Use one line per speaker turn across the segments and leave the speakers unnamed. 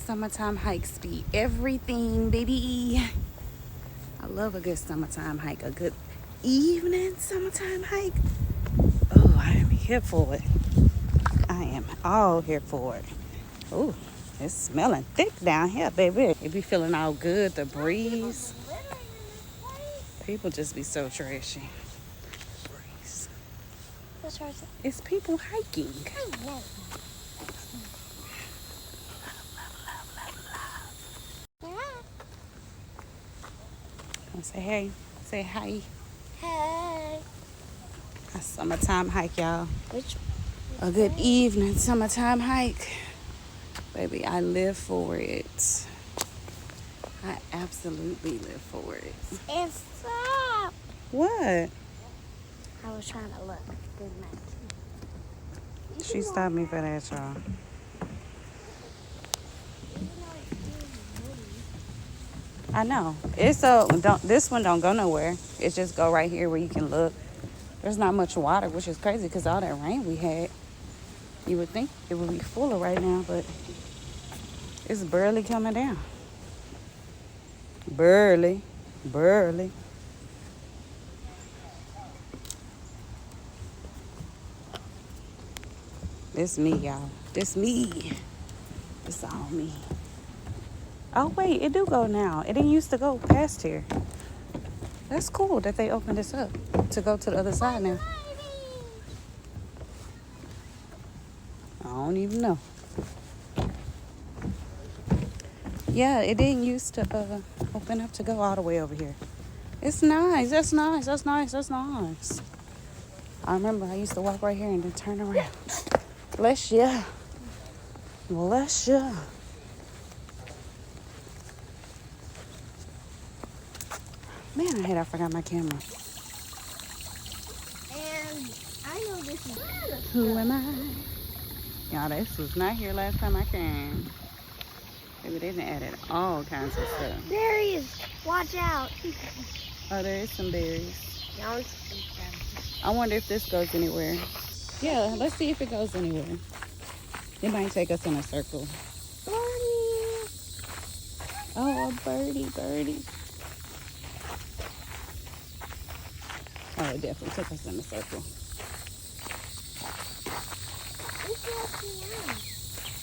Summertime hikes be everything, baby. I love a good summertime hike, a good evening summertime hike. Oh, I am here for it. I am all here for it. Oh, it's smelling thick down here, baby. It be feeling all good, the breeze. People just be so trashy. Breeze. It's people hiking. Say hey. Say hi.
Hey.
A summertime hike, y'all.
Which
A good evening summertime hike. Baby, I live for it. I absolutely live for it.
And stop.
What?
I was trying to look. Good night.
She stopped me for that, y'all. I know. It's this one don't go nowhere. It's just go right here where you can look. There's not much water, which is crazy because all that rain we had. You would think it would be fuller right now, but it's barely coming down. Barely. This me, y'all. This me. It's all me. Oh, wait, it do go now. It didn't used to go past here. That's cool that they opened this up to go to the other side now. I don't even know. Yeah, it didn't used to open up to go all the way over here. It's nice. That's nice. I remember I used to walk right here and then turn around. Bless you. Man, I forgot my camera.
And I know this is.
Who am I? Y'all, this was not here last time I came. Maybe they done added all kinds of stuff.
Berries. Watch out.
Oh, there is some berries. I wonder if this goes anywhere. Yeah, let's see if it goes anywhere. It might take us in a circle.
Birdie.
Oh, a birdie. Oh, it definitely took us in a circle.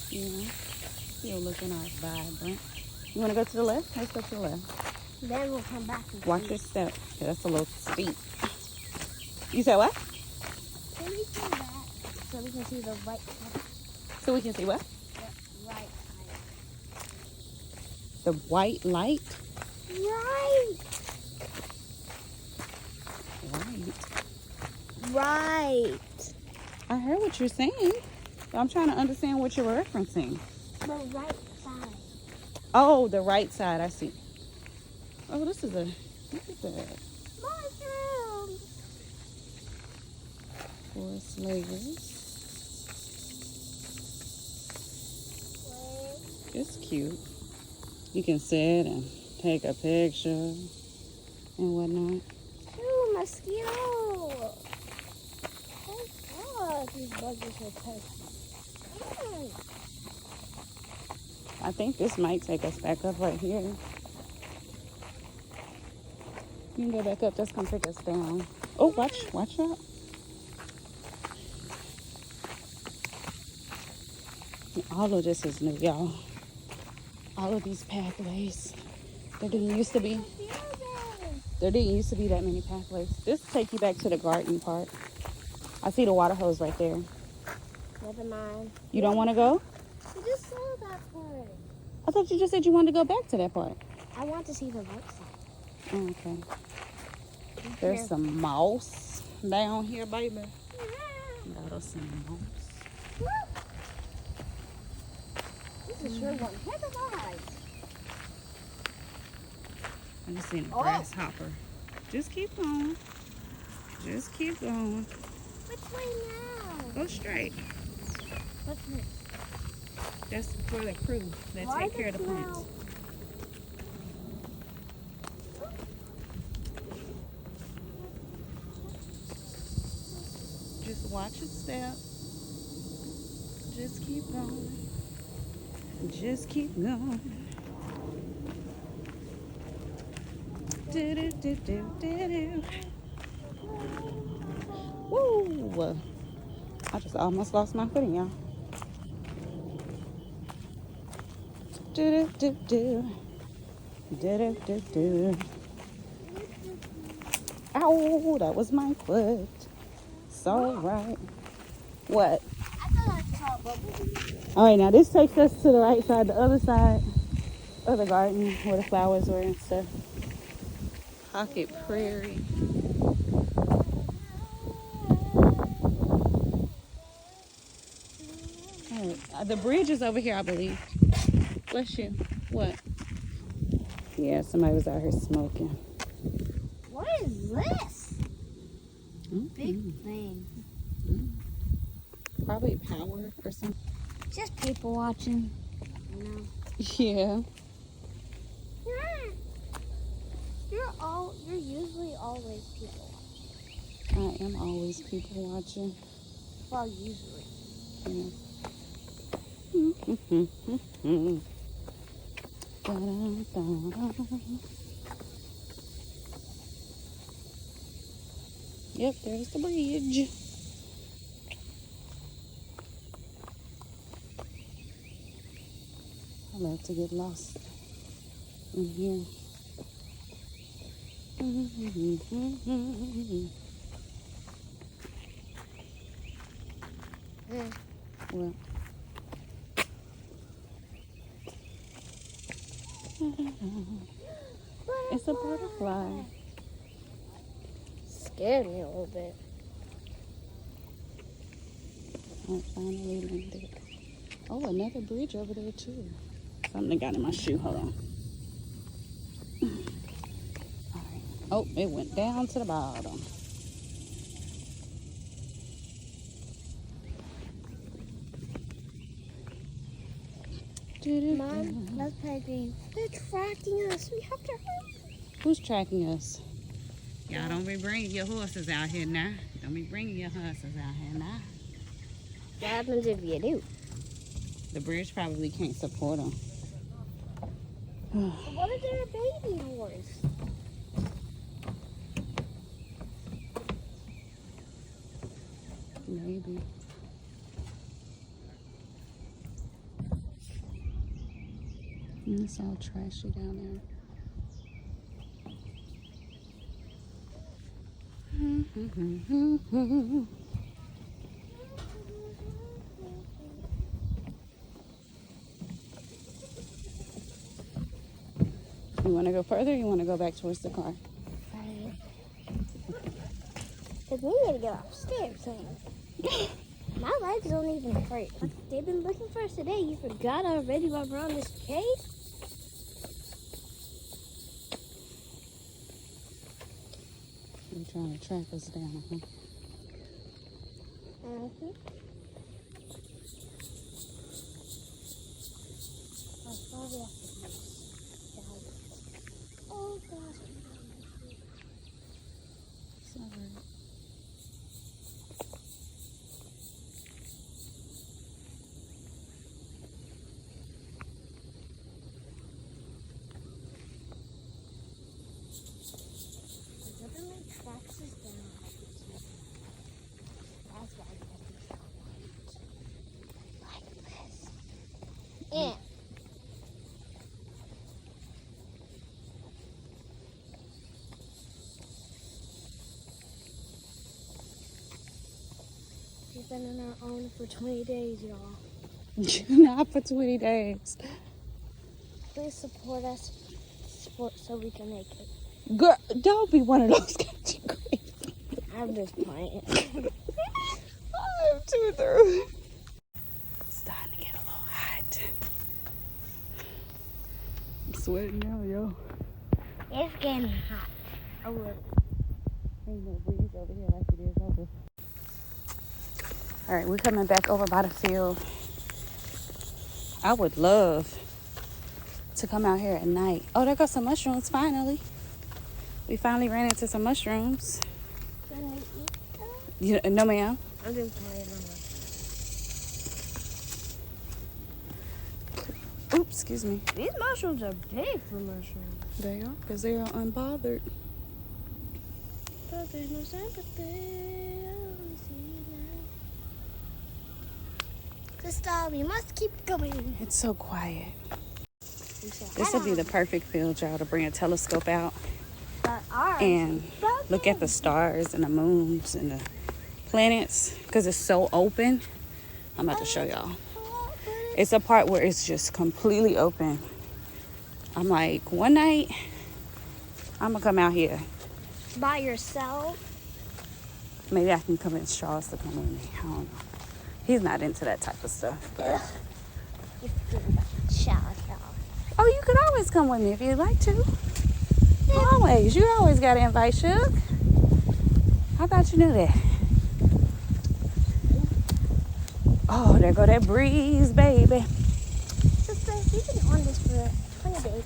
Yeah. You're looking all vibrant. You want to go to the left? Let's go to the left.
Then we'll come back.
Watch your step. Yeah, that's a little steep. You said what?
Can we come back so we can see the right side?
So we can see what?
The right side.
The white light?
Right.
I heard what you're saying. I'm trying to understand what you're referencing.
The right side.
Oh, the right side. I see. Oh, look at that.
Mushrooms.
Forest layers. It's cute. You can sit and take a picture and whatnot.
Ooh, mosquito. Oh God, these bugs are so pesky.
I think this might take us back up right here. You can go back up. That's going to take us down. Oh, watch out. All of this is new, y'all. All of these pathways. There didn't used to be that many pathways. This will take you back to the garden part. I see the water hose right there.
Never mind.
You don't want to go?
We just saw that part.
I thought you just said you wanted to go back to that part.
I want to see the right side.
Oh, okay. There's some moss down here, baby. Got us some moss.
This is sure one heck of a hike.
I just seen a grasshopper. Just keep going.
Which way now?
Go straight.
What's this?
That's for the crew that take care of the plants. Just watch your step. Just keep going. Just keep going. Do do do do do do. Woo! I just almost lost my footing, y'all. Do do do do. Do do do do. Ow! That was my foot. It's all right. What?
I thought I saw a bubble.
All right, now this takes us to the right side, the other side of the garden where the flowers were and stuff. Pocket Prairie. All right, the bridge is over here, I believe. Bless you. What? Yeah, somebody was out here smoking.
What is this?
Mm-hmm.
Big thing.
Probably power or something.
Just people watching. You know.
Yeah.
You're usually always people watching.
I am always people watching.
Well, usually.
Yeah. Yep, there's the bridge. I love to get lost in here. Well, it's a butterfly.
Scared me a little bit.
I finally landed. Oh, another bridge over there too. Something got in my shoe. Hold on. All right. Oh, it went down to the bottom.
Mom, let's play a game. They're tracking us. We have to hurry.
Who's tracking us? Y'all don't be bringing your horses out here now. Don't be bringing your horses out here now.
What happens if you do?
The bridge probably can't support them.
What if they're a baby horse?
Maybe. It's all trashy down there. You want to go further or you want to go back towards the car?
Because we need to get upstairs. My legs don't even hurt. They've been looking for us today. You forgot already while we're on this cave?
They're trying to track us down, huh?
Mm-hmm. Oh, gosh.
Sorry.
Tracks us down. That's why we have to stop like this. Yeah. We've been on our own for 20 days, y'all.
Not for 20 days.
Please support us so we can make it.
Girl, don't be one of those guys. You crazy.
I'm just playing.
I'm too through. It's starting to get a little hot. I'm sweating now, yo.
It's getting hot. A little.
Ain't no breeze over here like it is over. All right, we're coming back over by the field. I would love to come out here at night. Oh, there goes some mushrooms, finally. We finally ran into some mushrooms.
Can we eat them?
No, ma'am.
I'm just playing.
Oops, excuse me.
These mushrooms are big for mushrooms.
They are, because they are unbothered.
But there's no sympathy. I only see it now. Sister, we must keep going.
It's so quiet. This would be the perfect field, y'all, to bring a telescope out and look at the stars and the moons and the planets, because it's so open. I'm about to show y'all. It's a part where it's just completely open. I'm like, one night, I'm gonna come out here.
By yourself?
Maybe I can convince Charles to come with me. I don't know. He's not into that type of stuff. But... Oh, you could always come with me if you'd like to. Always. You always got to invite Suge. I thought you knew that. Oh, there go that breeze, baby.
Sister, we've been on this for 20 days,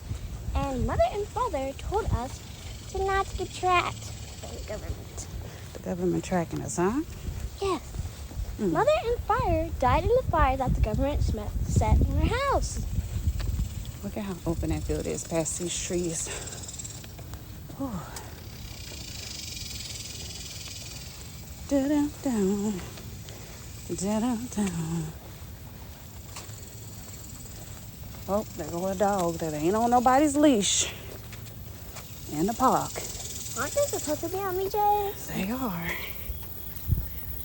and Mother and Father told us to not get tracked by the government.
The government tracking us, huh?
Yes. Mother and Fire died in the fire that the government set in their house.
Look at how open that field is past these trees. Whew. Da-dum-dum. Da-dum-dum. Oh, there go a dog that ain't on nobody's leash in the park.
Aren't they supposed to be on leashes?
They are.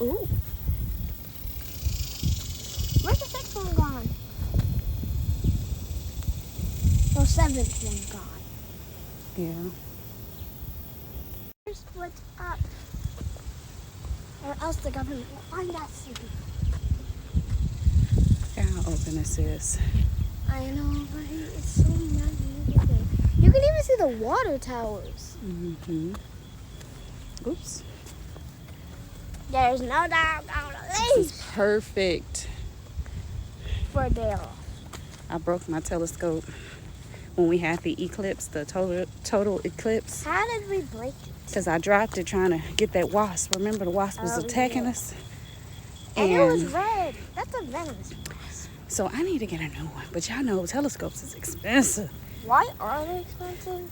Ooh. Where's the sixth one gone? The seventh one gone.
Yeah.
Here's what's up. Or else the government will find us.
Look at how open this is.
I know, right? It's so magnificent. You can even see the water towers.
Mm-hmm. Oops.
There's no dog on the
This
leash.
is perfect.
For a day off.
I broke my telescope when we had the eclipse, the total eclipse.
How did we break it?
Because I dropped it trying to get that wasp. Remember the wasp was attacking us?
And it was red. That's a venomous wasp.
So I need to get a new one. But y'all know telescopes is expensive.
Why are they expensive?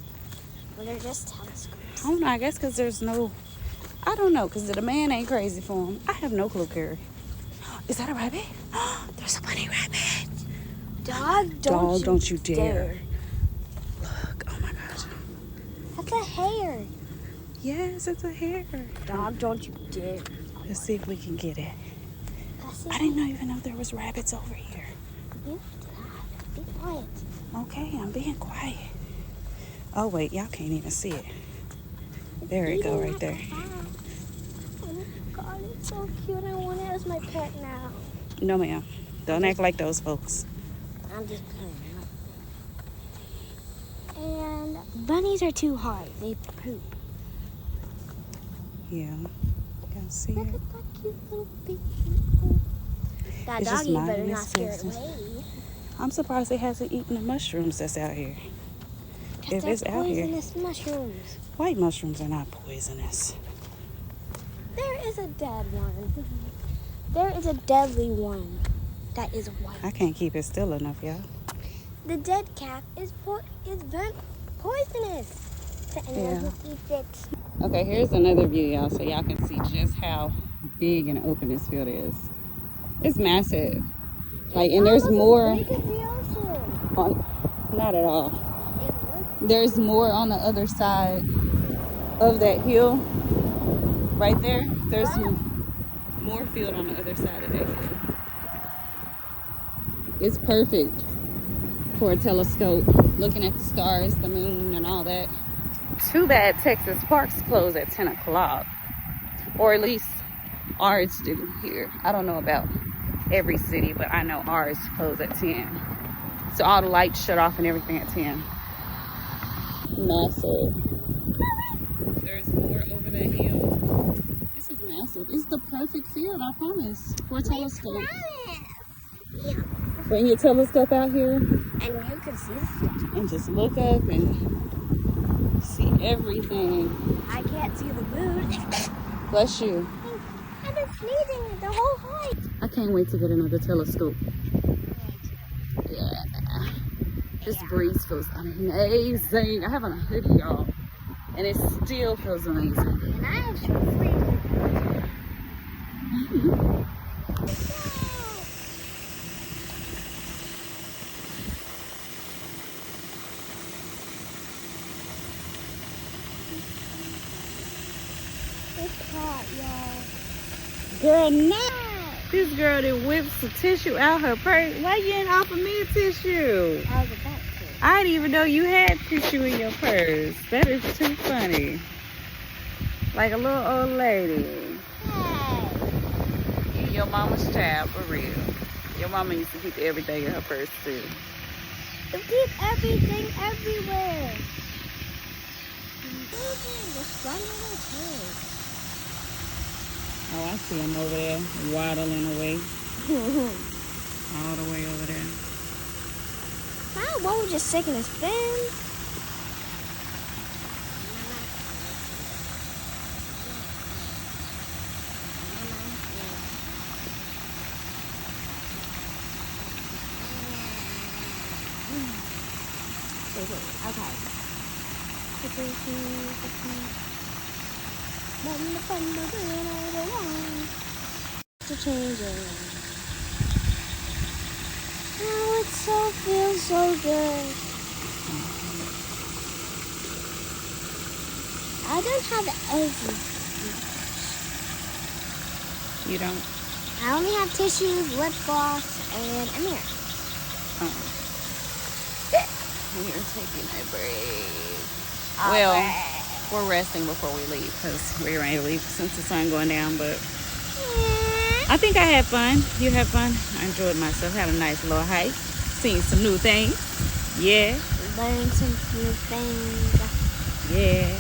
Well, they're just telescopes.
I don't know. I guess because there's no... I don't know. Because the demand ain't crazy for them. I have no clue, Kerry. Is that a rabbit? There's a bunny rabbit.
Dog,
don't you dare. Look. Oh, my gosh.
That's a hare.
Yes, it's a hare.
Dog, don't you dare.
Let's see if we can get it. I didn't even know there was rabbits over here.
Be quiet.
Okay, I'm being quiet. Oh, wait. Y'all can't even see it. There it go right there.
Oh, God, it's so cute. I want it as my pet now.
No, ma'am. Don't act like those folks.
I'm just playing. And bunnies are too hard. They poop.
Yeah. Gotta see
Look
it.
at that cute little baby. That
It's just
doggy better
minding
not
its
scare it
business.
away.
I'm surprised it hasn't eaten the mushrooms that's out here. If it's out here.
Poisonous mushrooms.
White mushrooms are not poisonous.
There is a dead one. There is a deadly one that is white.
I can't keep it still enough, y'all.
The dead cat is poisonous to anyone who eats it.
Okay, here's another view, y'all, so y'all can see just how big and open this field is. It's massive. Like, and there's more.
Big as the ocean.
Not at all.
It looks
There's more on the other side of that hill. Right there. There's more field on the other side of that hill. It's perfect for a telescope, looking at the stars, the moon, and all that. Too bad Texas parks close at 10 o'clock. Or at least ours do here. I don't know about every city, but I know ours close at 10. So all the lights shut off and everything at 10. Massive. There's more over that hill. This is massive. It's the perfect field, I promise, for a telescope.
yeah.
Bring your telescope out here
And you can see the stuff.
and just look up and see everything.
I can't see the moon.
Bless you.
I've been sneezing the whole night.
I can't wait to get another telescope. Yeah. This breeze feels amazing. I have on a hoodie, y'all, and it still feels amazing.
And I have short sleeves. It's hot, y'all.
Girl, no. This girl that whips the tissue out her purse. Why you didn't offer me a tissue?
I was about to.
I didn't even know you had tissue in your purse. That is too funny. Like a little old lady.
Hey.
You your mama's child, for real. Your mama used to keep everything in her purse, too.
You keep everything everywhere. The stronger the
Oh, I see him over there waddling away. All the way over there.
My one was just shaking his fin. Okay. To change it. Oh, it so feels so good. I don't have everything.
You don't?
I only have tissues, lip gloss, and a mirror.
We're taking a break. Well, we're resting before we leave because we're ready to leave since the sun going down. But I think I had fun. You had fun? I enjoyed myself. Had a nice little hike. Seen some new things. Yeah.
Learned some new things.
Yeah.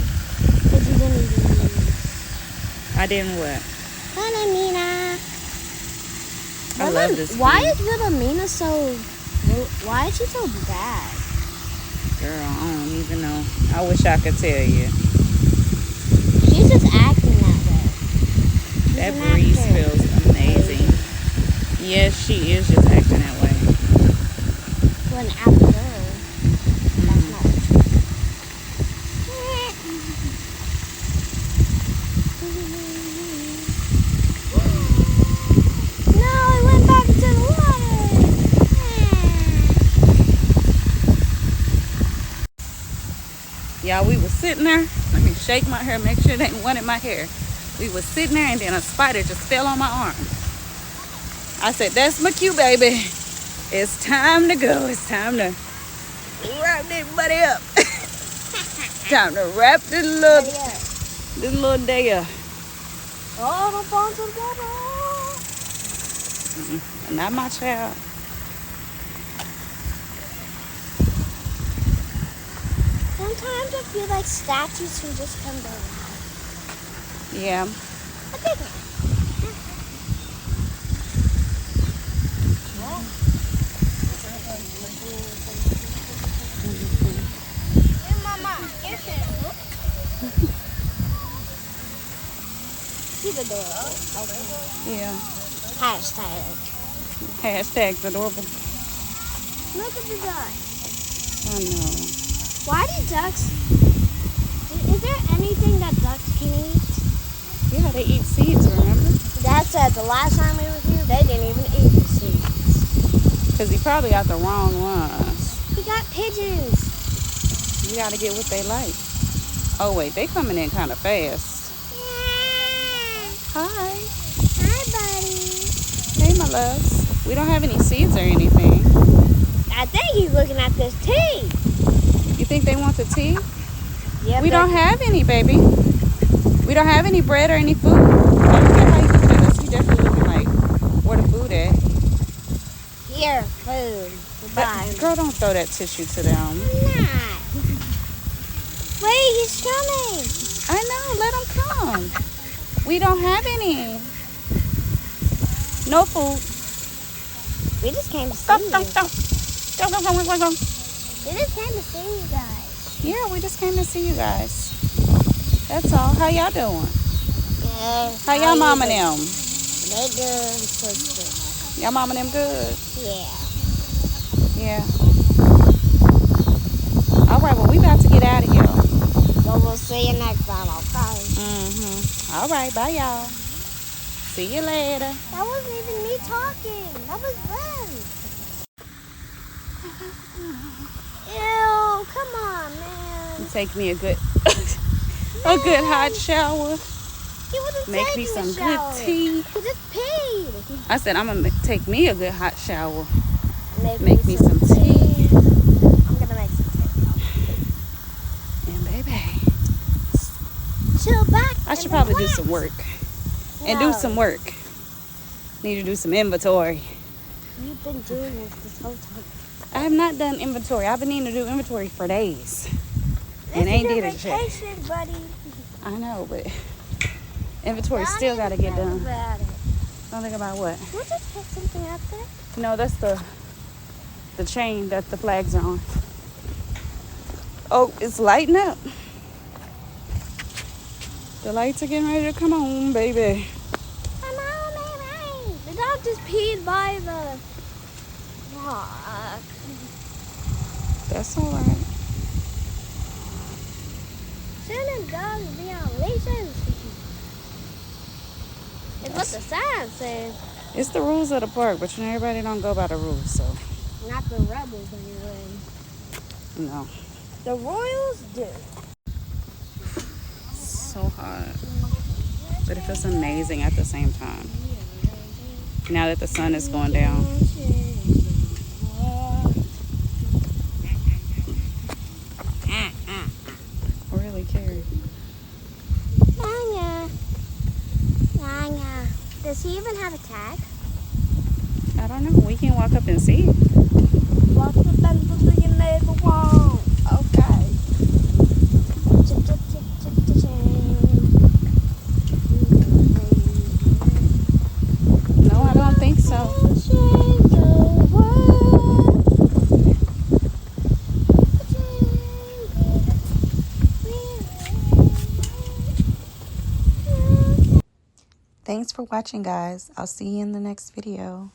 But you didn't even use.
I didn't what?
Wilhelmina.
I love this
Why
view.
is Wilhelmina so... Why is she so bad?
Girl, I don't even know. I wish I could tell you.
She's just acting that way. She's
That
an
breeze
actor.
feels amazing. Yes, she is just acting that way.
Well, an actor. That's not true. No, it went back into the water.
Y'all, we was sitting there. Let me shake my hair, make sure it ain't one in my hair. We was sitting there and then a spider just fell on my arm. I said, that's my cue, baby. It's time to go. It's time to wrap that buddy up. Time to wrap this little day up.
Oh, don't fall into the water.
Not my child.
Sometimes I feel like statues can just come down.
Yeah.
A big one. Hey, Mama, here's it. She's adorable.
Yeah.
Hashtag.
Hashtag's adorable.
Look at the ducks.
I know.
Why do ducks... Is there anything that ducks can eat?
Yeah, they eat seeds, remember?
Dad said the last time we were here, they didn't even eat the seeds.
Because he probably got the wrong ones.
We got pigeons.
You got to get what they like. Oh, wait. They coming in kind of fast. Hi.
Hi, buddy.
Hey, my loves. We don't have any seeds or anything.
I think he's looking at this tea.
You think they want the tea?
Yeah,
We don't have any, baby. We don't have any bread or any food. I don't get how you looking at us. You definitely looking like, where the food at?
Here, food. Goodbye.
Girl, don't throw that tissue to them.
I'm not. Wait, he's coming.
I know. Let them come. We don't have any. No food.
We just came to see
Go,
you.
go, go. Go, go, go, go, go.
We just came to see you guys.
Yeah, we just came to see you guys. That's all. How y'all doing?
Yeah.
How y'all mama
doing?
them?
They good, sister.
Y'all mama them good?
Yeah.
Yeah. All right, bye, y'all. See you later.
That wasn't even me talking. That was them. Ew, come on, man.
Take me a good hot shower.
He wasn't
Make me
taking
some
a shower.
good tea.
He just paid.
I said I'm gonna take me a good hot shower.
Make
me some tea.
I'm gonna make some tea.
And baby,
Chill back.
I should probably do some work. And do some work. Need to do some inventory.
You've been doing this whole time.
I have not done inventory. I've been needing to do inventory for days.
This
And ain't
is
did
your
it yet.
vacation, buddy.
I know, but inventory
Don't
still got to get
even
done.
think about it.
Don't think about what?
We'll just put something out there.
No, that's the chain that the flags are on. Oh, it's lighting up. The lights are getting ready to come on, baby.
Come on, baby. The dog just peed by the rock.
That's all right.
Shouldn't dogs be on leashes? It's what the sign says.
It's the rules of the park, but you know everybody don't go by the rules, so
Not the rebels, anyway.
no.
The royals do.
So hot. But it feels amazing at the same time. Now that the sun is going down. Really, Kerry?
Nyanya. Nyanya. Does he even have a tag?
I don't know. We can walk up and see.
Walk the fence so you never walk. Okay.
No, I don't think so. Thanks for watching, guys. I'll see you in the next video.